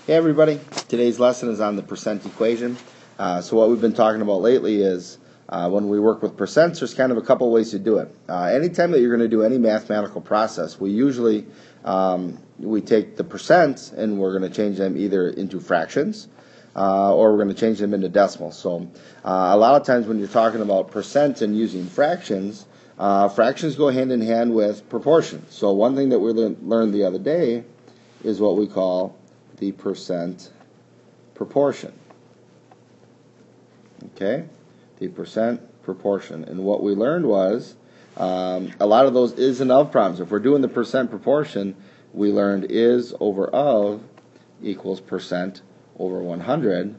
Hey everybody, today's lesson is on the percent equation. So what we've been talking about lately is when we work with percents, there's kind of a couple ways to do it. Anytime that you're going to do any mathematical process, we usually we take the percents and we're going to change them either into fractions or we're going to change them into decimals. So a lot of times when you're talking about percent and using fractions, fractions go hand in hand with proportions. So one thing that we learned the other day is what we call the percent proportion. Okay, the percent proportion. And what we learned was a lot of those is and of problems. If we're doing the percent proportion, we learned is over of equals percent over 100.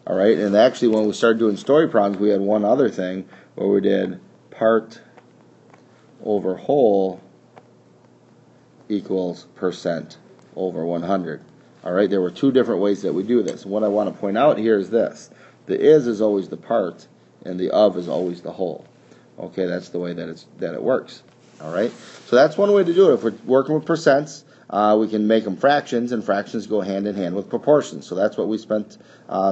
All right, and actually when we started doing story problems, we had one other thing where we did part over whole equals percent over 100. All right, there were two different ways that we do this. And what I want to point out here is this. The is always the part, and the of is always the whole. Okay, that's the way that it works. All right, so that's one way to do it. If we're working with percents, we can make them fractions, and fractions go hand in hand with proportions. So that's what we spent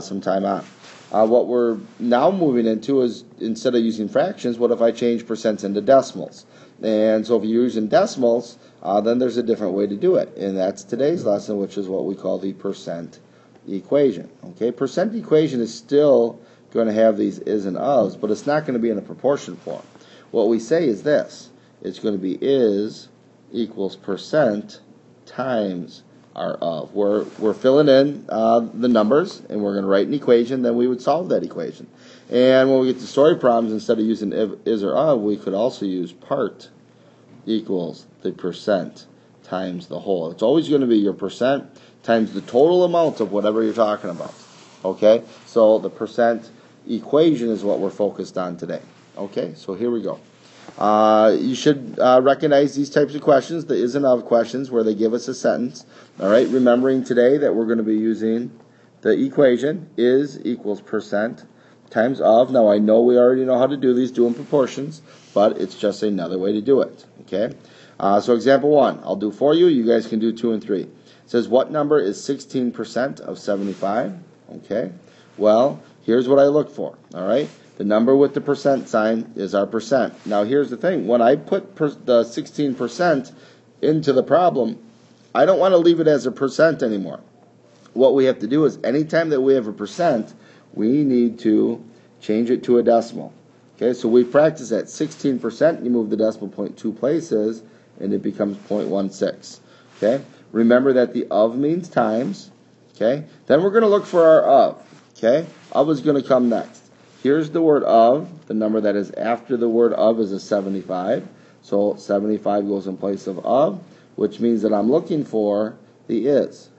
some time on. What we're now moving into is, instead of using fractions, what if I change percents into decimals? And so if you're using decimals, then there's a different way to do it. And that's today's lesson, which is what we call the percent equation. Okay, percent equation is still going to have these is and ofs, but it's not going to be in a proportion form. What we say is this. It's going to be is equals percent times our of. We're filling in the numbers, and we're going to write an equation, then we would solve that equation. And when we get to story problems, instead of using is or of, we could also use part equals the percent times the whole. It's always going to be your percent times the total amount of whatever you're talking about. Okay? So the percent equation is what we're focused on today. Okay? So here we go. You should recognize these types of questions, the is and of questions, where they give us a sentence. All right? Remembering today that we're going to be using the equation is equals percent times of. Now I know we already know how to do these, do in proportions, but it's just another way to do it. Okay? So example 1, I'll do for you. You guys can do 2 and 3. It says, what number is 16% of 75? Okay? Well, here's what I look for. All right? The number with the percent sign is our percent. Now here's the thing. When I put the 16% into the problem, I don't want to leave it as a percent anymore. What we have to do is anytime that we have a percent, we need to change it to a decimal. Okay, so we practice at 16%, you move the decimal point 2 places, and it becomes 0.16. Okay, remember that the of means times. Okay, then we're going to look for our of. Okay, of is going to come next. Here's the word of. The number that is after the word of is a 75. So 75 goes in place of, which means that I'm looking for the is.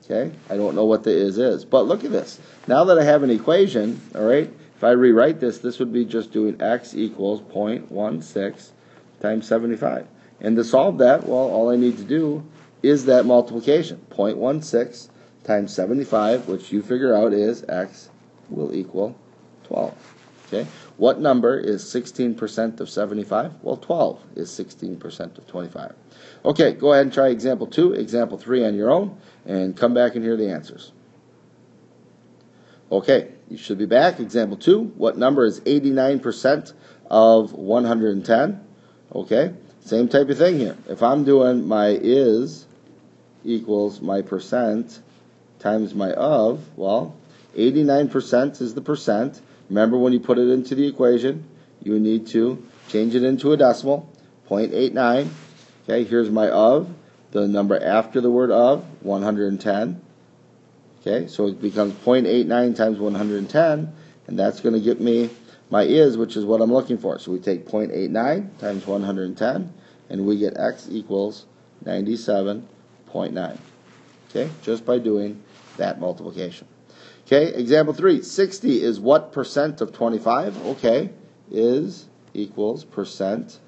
Okay, I don't know what the is. But look at this. Now that I have an equation, all right, if I rewrite this, this would be just doing x equals 0.16 times 75. And to solve that, well, all I need to do is that multiplication. 0.16 times 75, which you figure out is x will equal 12. Okay, what number is 16% of 75? Well, 12 is 16% of 25. Okay, go ahead and try example 2, example 3 on your own, and come back and hear the answers. Okay, you should be back. Example 2, what number is 89% of 110? Okay, same type of thing here. If I'm doing my is equals my percent times my of, well, 89% is the percent. Remember, when you put it into the equation, you need to change it into a decimal, 0.89. Okay, here's my of, the number after the word of, 110. Okay, so it becomes 0.89 times 110, and that's going to get me my is, which is what I'm looking for. So we take 0.89 times 110, and we get x equals 97.9. Okay, just by doing that multiplication. Okay, example 3, 60 is what percent of 25? Okay, is equals percent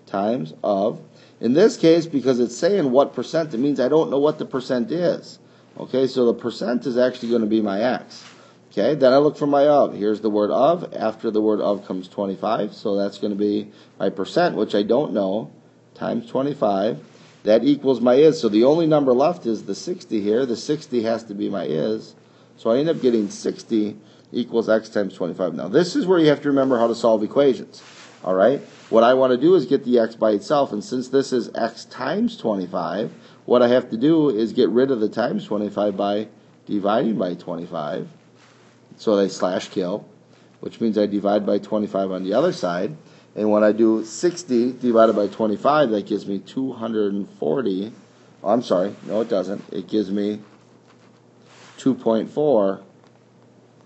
times of. In this case, because it's saying what percent, it means I don't know what the percent is. Okay, so the percent is actually going to be my x. Okay, then I look for my of. Here's the word of. After the word of comes 25, so that's going to be my percent, which I don't know, times 25. That equals my is. So the only number left is the 60 here. The 60 has to be my is. So I end up getting 60 equals x times 25. Now this is where you have to remember how to solve equations. All right? What I want to do is get the x by itself. And since this is x times 25, what I have to do is get rid of the times 25 by dividing by 25. So they slash kill, which means I divide by 25 on the other side. And when I do 60 divided by 25, that gives me 240. Oh, I'm sorry. No, it doesn't. It gives me 2.4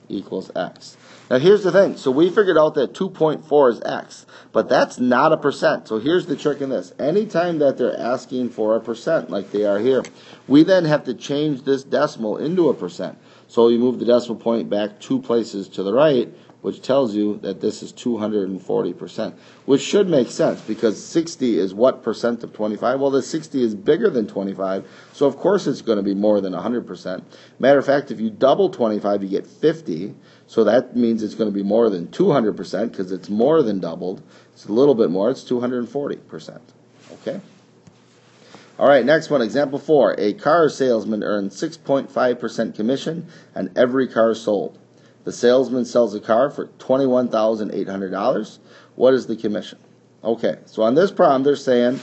equals x. Now here's the thing. So we figured out that 2.4 is x, but that's not a percent. So here's the trick in this. Anytime that they're asking for a percent, like they are here, we then have to change this decimal into a percent. So you move the decimal point back 2 places to the right, which tells you that this is 240%, which should make sense because 60 is what percent of 25? Well, the 60 is bigger than 25, so of course it's going to be more than 100%. Matter of fact, if you double 25, you get 50, so that means it's going to be more than 200% because it's more than doubled. It's a little bit more, it's 240%. Okay? All right, next one, example 4. A car salesman earns 6.5% commission on every car sold. The salesman sells a car for $21,800. What is the commission? Okay, so on this problem, they're saying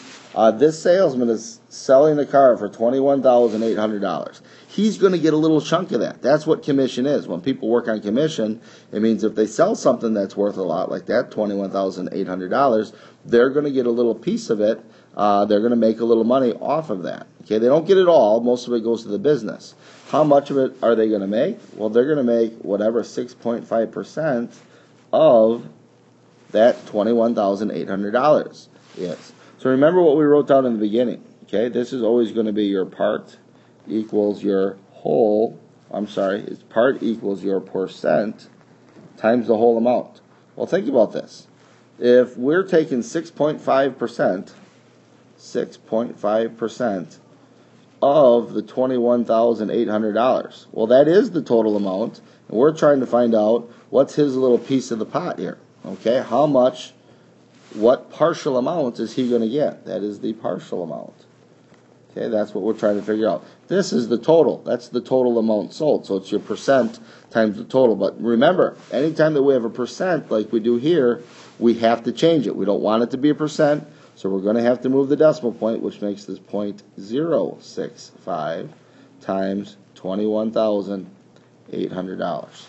this salesman is selling a car for $21,800. He's going to get a little chunk of that. That's what commission is. When people work on commission, it means if they sell something that's worth a lot, like that $21,800, they're going to get a little piece of it. They're going to make a little money off of that. Okay, they don't get it all. Most of it goes to the business. How much of it are they going to make? Well, they're going to make whatever 6.5% of that $21,800 is. So remember what we wrote down in the beginning. Okay, this is always going to be your part equals your whole. I'm sorry, it's part equals your percent times the whole amount. Well, think about this. If we're taking 6.5%, 6.5% of the $21,800. Well, that is the total amount, and we're trying to find out what's his little piece of the pot here. Okay, how much, what partial amount is he going to get? That is the partial amount. Okay, that's what we're trying to figure out. This is the total. That's the total amount sold. So it's your percent times the total. But remember, anytime that we have a percent like we do here, we have to change it. We don't want it to be a percent. So we're going to have to move the decimal point, which makes this 0.065 times $21,800.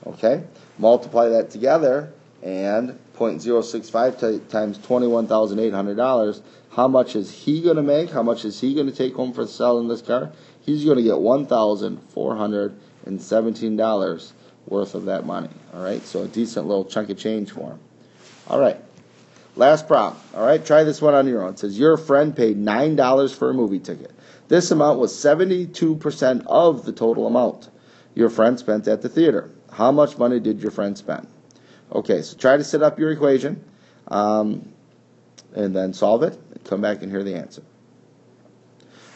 Okay? Multiply that together, and 0.065 times $21,800. How much is he going to make? How much is he going to take home for selling this car? He's going to get $1,417 worth of that money. All right? So a decent little chunk of change for him. All right. Last problem. All right, try this one on your own. It says your friend paid $9 for a movie ticket. This amount was 72% of the total amount your friend spent at the theater. How much money did your friend spend? Okay, so try to set up your equation and then solve it and come back and hear the answer.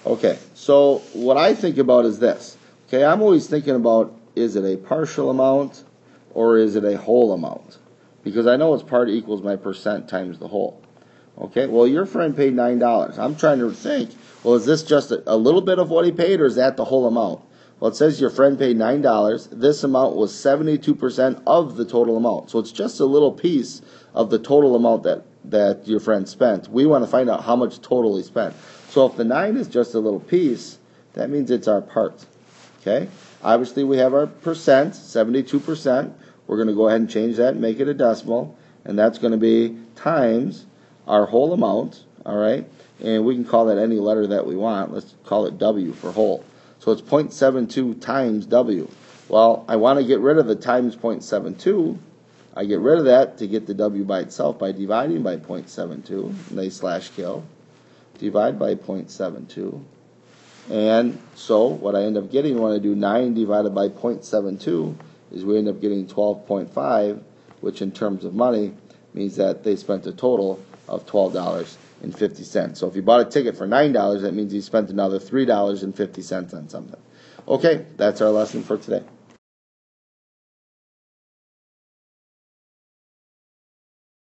Okay, so what I think about is this. Okay, I'm always thinking about, is it a partial amount or is it a whole amount? Because I know it's part equals my percent times the whole. Okay, well, your friend paid $9. I'm trying to think, well, is this just a little bit of what he paid, or is that the whole amount? Well, it says your friend paid $9. This amount was 72% of the total amount. So it's just a little piece of the total amount that your friend spent. We want to find out how much total he spent. So if the 9 is just a little piece, that means it's our part. Okay, obviously we have our percent, 72%. We're going to go ahead and change that and make it a decimal, and that's going to be times our whole amount, all right? And we can call that any letter that we want. Let's call it W for whole. So it's 0.72 times W. Well, I want to get rid of the times 0.72. I get rid of that to get the W by itself by dividing by 0.72, and they slash kill. Divide by 0.72. And so what I end up getting when I do 9 divided by 0.72 is we end up getting 12.5, which in terms of money means that they spent a total of $12.50. So if you bought a ticket for $9, that means you spent another $3.50 on something. Okay, that's our lesson for today.